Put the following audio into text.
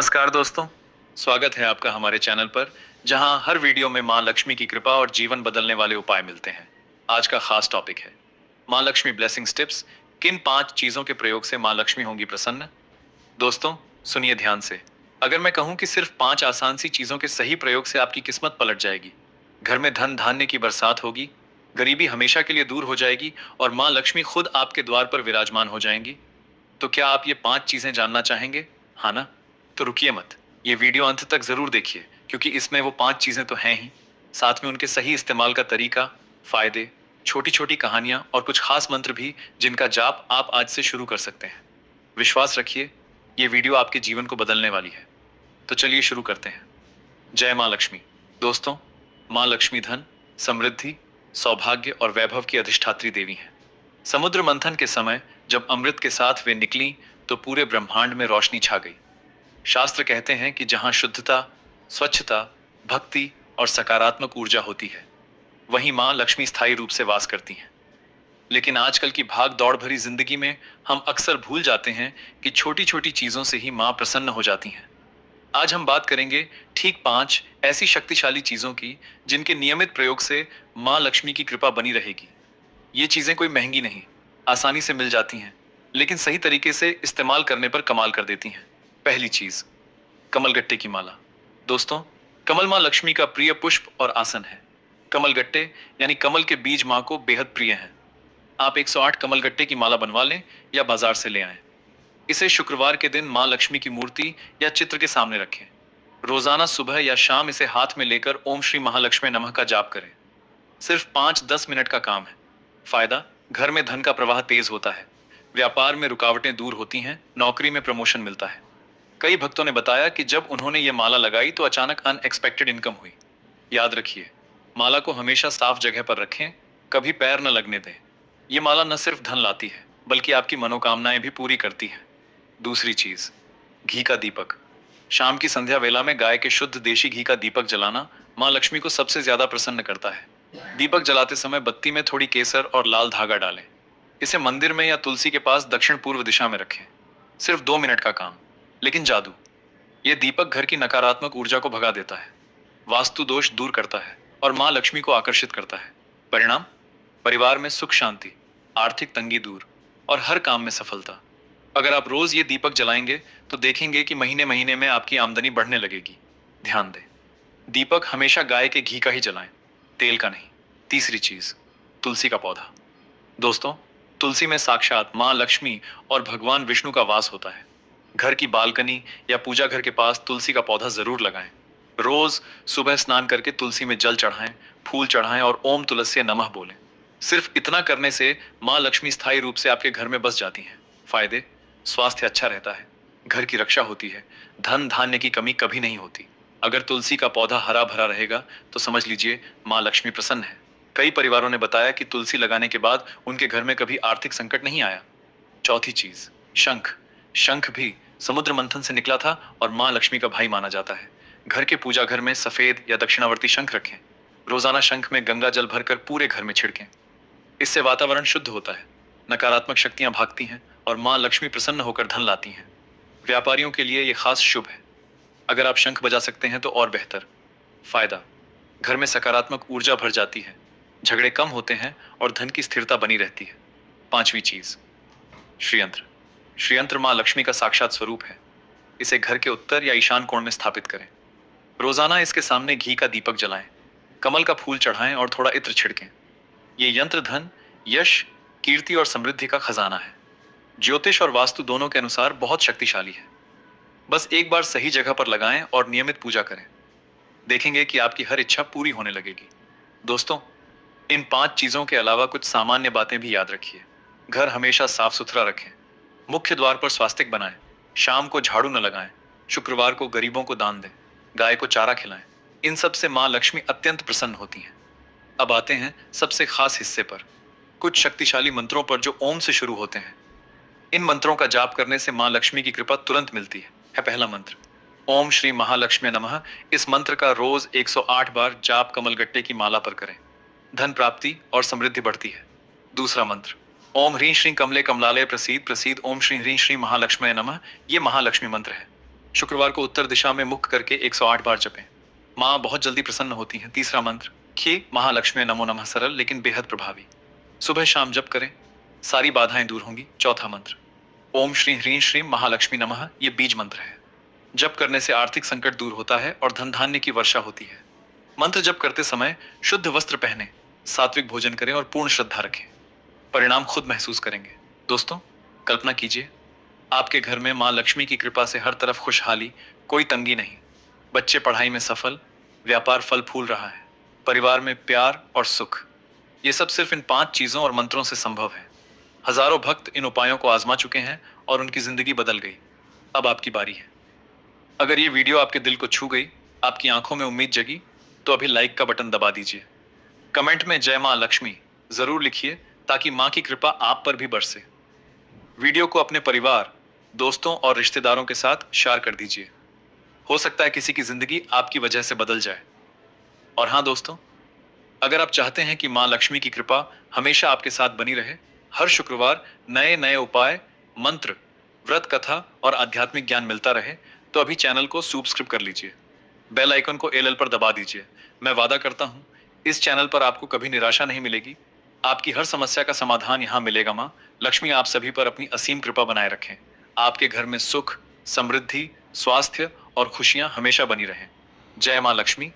नमस्कार दोस्तों, स्वागत है आपका हमारे चैनल पर जहां हर वीडियो में मां लक्ष्मी की कृपा और जीवन बदलने वाले उपाय मिलते हैं। आज का खास टॉपिक है मां लक्ष्मी ब्लेसिंग्स टिप्स। किन 5 चीजों के प्रयोग से मां लक्ष्मी होंगी प्रसन्न। दोस्तों सुनिए ध्यान से। अगर मैं कहूं कि सिर्फ 5 आसान सी चीजों के सही प्रयोग से आपकी किस्मत पलट जाएगी, घर में धन धान्य की बरसात होगी, गरीबी हमेशा के लिए दूर हो जाएगी और मां लक्ष्मी खुद आपके द्वार पर विराजमान हो जाएंगी, तो क्या आप ये 5 चीजें जानना चाहेंगे? हाँ ना? तो रुकिए मत, ये वीडियो अंत तक जरूर देखिए क्योंकि इसमें वो 5 चीजें तो हैं ही, साथ में उनके सही इस्तेमाल का तरीका, फायदे, छोटी छोटी कहानियां और कुछ खास मंत्र भी जिनका जाप आप आज से शुरू कर सकते हैं। विश्वास रखिए, ये वीडियो आपके जीवन को बदलने वाली है। तो चलिए शुरू करते हैं। जय मां लक्ष्मी। दोस्तों, मां लक्ष्मी धन, समृद्धि, सौभाग्य और वैभव की अधिष्ठात्री देवी हैं। समुद्र मंथन के समय जब अमृत के साथ वे निकली तो पूरे ब्रह्मांड में रोशनी छा गई। शास्त्र कहते हैं कि जहां शुद्धता, स्वच्छता, भक्ति और सकारात्मक ऊर्जा होती है, वहीं मां लक्ष्मी स्थायी रूप से वास करती हैं। लेकिन आजकल की भाग दौड़ भरी जिंदगी में हम अक्सर भूल जाते हैं कि छोटी छोटी चीजों से ही मां प्रसन्न हो जाती हैं। आज हम बात करेंगे ठीक 5 ऐसी शक्तिशाली चीजों की जिनके नियमित प्रयोग से मां लक्ष्मी की कृपा बनी रहेगी। ये चीजें कोई महंगी नहीं, आसानी से मिल जाती हैं, लेकिन सही तरीके से इस्तेमाल करने पर कमाल कर देती हैं। पहली चीज, कमलगट्टे की माला। दोस्तों, कमल मां लक्ष्मी का प्रिय पुष्प और आसन है। कमलगट्टे यानी कमल के बीज मां को बेहद प्रिय हैं। आप 108 कमलगट्टे की माला बनवा लें या बाजार से ले आएं। इसे शुक्रवार के दिन मां लक्ष्मी की मूर्ति या चित्र के सामने रखें। रोजाना सुबह या शाम इसे हाथ में लेकर ओम श्री महालक्ष्मी नमः का जाप करें। सिर्फ 5-10 मिनट का काम है। फायदा, घर में धन का प्रवाह तेज होता है, व्यापार में रुकावटें दूर होती हैं, नौकरी में प्रमोशन मिलता है। कई भक्तों ने बताया कि जब उन्होंने ये माला लगाई तो अचानक अनएक्सपेक्टेड इनकम हुई। याद रखिए, माला को हमेशा साफ जगह पर रखें, कभी पैर न लगने दें। ये माला न सिर्फ धन लाती है बल्कि आपकी मनोकामनाएं भी पूरी करती है। दूसरी चीज, घी का दीपक। शाम की संध्या वेला में गाय के शुद्ध देशी घी का दीपक जलाना मां लक्ष्मी को सबसे ज्यादा प्रसन्न करता है। दीपक जलाते समय बत्ती में थोड़ी केसर और लाल धागा डालें। इसे मंदिर में या तुलसी के पास दक्षिण पूर्व दिशा में रखें। सिर्फ 2 मिनट का काम, लेकिन जादू। यह दीपक घर की नकारात्मक ऊर्जा को भगा देता है, वास्तु दोष दूर करता है और मां लक्ष्मी को आकर्षित करता है। परिणाम, परिवार में सुख शांति, आर्थिक तंगी दूर और हर काम में सफलता। अगर आप रोज ये दीपक जलाएंगे तो देखेंगे कि महीने महीने में आपकी आमदनी बढ़ने लगेगी। ध्यान दें, दीपक हमेशा गाय के घी का ही जलाएं, तेल का नहीं। तीसरी चीज, तुलसी का पौधा। दोस्तों, तुलसी में साक्षात मां लक्ष्मी और भगवान विष्णु का वास होता है। घर की बालकनी या पूजा घर के पास तुलसी का पौधा जरूर लगाएं। रोज सुबह स्नान करके तुलसी में जल चढ़ाएं, फूल चढ़ाएं और ओम तुलसी नमः बोलें। सिर्फ इतना करने से मां लक्ष्मी स्थायी रूप से आपके घर में बस जाती हैं। फायदे, स्वास्थ्य अच्छा रहता है, घर की रक्षा होती है, धन धान्य की कमी कभी नहीं होती। अगर तुलसी का पौधा हरा भरा रहेगा तो समझ लीजिए मां लक्ष्मी प्रसन्न है। कई परिवारों ने बताया कि तुलसी लगाने के बाद उनके घर में कभी आर्थिक संकट नहीं आया। चौथी चीज, शंख। शंख भी समुद्र मंथन से निकला था और मां लक्ष्मी का भाई माना जाता है। घर के पूजा घर में सफेद या दक्षिणावर्ती शंख रखें। रोजाना शंख में गंगा जल भरकर पूरे घर में छिड़कें। इससे वातावरण शुद्ध होता है, नकारात्मक शक्तियां भागती हैं और मां लक्ष्मी प्रसन्न होकर धन लाती हैं। व्यापारियों के लिए यह खास शुभ है। अगर आप शंख बजा सकते हैं तो और बेहतर। फायदा, घर में सकारात्मक ऊर्जा भर जाती है, झगड़े कम होते हैं और धन की स्थिरता बनी रहती है। पांचवी चीज, श्रीयंत्र। श्रीयंत्र मां लक्ष्मी का साक्षात स्वरूप है। इसे घर के उत्तर या ईशान कोण में स्थापित करें। रोजाना इसके सामने घी का दीपक जलाएं, कमल का फूल चढ़ाएं और थोड़ा इत्र छिड़कें। ये यंत्र धन, यश, कीर्ति और समृद्धि का खजाना है। ज्योतिष और वास्तु दोनों के अनुसार बहुत शक्तिशाली है। बस एक बार सही जगह पर लगाएं और नियमित पूजा करें। देखेंगे कि आपकी हर इच्छा पूरी होने लगेगी। दोस्तों, इन 5 चीजों के अलावा कुछ सामान्य बातें भी याद रखिए। घर हमेशा साफ सुथरा रखें, मुख्य द्वार पर स्वास्तिक बनाएं, शाम को झाड़ू न लगाएं, शुक्रवार को गरीबों को दान दें, गाय को चारा खिलाएं। इन सब से मां लक्ष्मी अत्यंत प्रसन्न होती हैं। अब आते हैं सबसे खास हिस्से पर, कुछ शक्तिशाली मंत्रों पर जो ओम से शुरू होते हैं। इन मंत्रों का जाप करने से मां लक्ष्मी की कृपा तुरंत मिलती है। पहला मंत्र, ओम श्री महालक्ष्मी नमः। इस मंत्र का रोज 108 बार जाप कमलगट्टे की माला पर करें, धन प्राप्ति और समृद्धि बढ़ती है। दूसरा मंत्र, ओम ह्रीं श्री कमले कमलालय प्रसीद प्रसीद ओम श्री ह्रीं श्री महालक्ष्मी नमः। ये महालक्ष्मी मंत्र है। शुक्रवार को उत्तर दिशा में मुख करके 108 बार जपें। माँ बहुत जल्दी प्रसन्न होती हैं। तीसरा मंत्र, खी महालक्ष्मी नमो नमः, सरल लेकिन बेहद प्रभावी। सुबह शाम जप करें, सारी बाधाएं दूर होंगी। चौथा मंत्र, ओम श्री ह्रीं श्रीं महालक्ष्मी नमः, ये बीज मंत्र है। जप करने से आर्थिक संकट दूर होता है और धन धान्य की वर्षा होती है। मंत्र जप करते समय शुद्ध वस्त्र पहने, सात्विक भोजन करें और पूर्ण श्रद्धा रखें। परिणाम खुद महसूस करेंगे। दोस्तों, कल्पना कीजिए, आपके घर में मां लक्ष्मी की कृपा से हर तरफ खुशहाली, कोई तंगी नहीं। बच्चे पढ़ाई में सफल, व्यापार फल फूल रहा है, परिवार में प्यार और सुख। ये सब सिर्फ इन 5 चीजों और मंत्रों से संभव है। हजारों भक्त इन उपायों को आजमा चुके हैं और उनकी जिंदगी बदल गई। अब आपकी बारी है। अगर ये वीडियो आपके दिल को छू गई, आपकी आंखों में उम्मीद जगी, तो अभी लाइक का बटन दबा दीजिए। कमेंट में जय मां लक्ष्मी जरूर लिखिए ताकि मां की कृपा आप पर भी बरसे। वीडियो को अपने परिवार, दोस्तों और रिश्तेदारों के साथ शेयर कर दीजिए। हो सकता है किसी की जिंदगी आपकी वजह से बदल जाए। और हाँ दोस्तों, अगर आप चाहते हैं कि मां लक्ष्मी की कृपा हमेशा आपके साथ बनी रहे, हर शुक्रवार नए नए उपाय, मंत्र, व्रत कथा और आध्यात्मिक ज्ञान मिलता रहे, तो अभी चैनल को सब्सक्राइब कर लीजिए। बेल आइकन को एल पर दबा दीजिए। मैं वादा करता हूं, इस चैनल पर आपको कभी निराशा नहीं मिलेगी। आपकी हर समस्या का समाधान यहां मिलेगा। मां लक्ष्मी आप सभी पर अपनी असीम कृपा बनाए रखें। आपके घर में सुख, समृद्धि, स्वास्थ्य और खुशियां हमेशा बनी रहें। जय मां लक्ष्मी।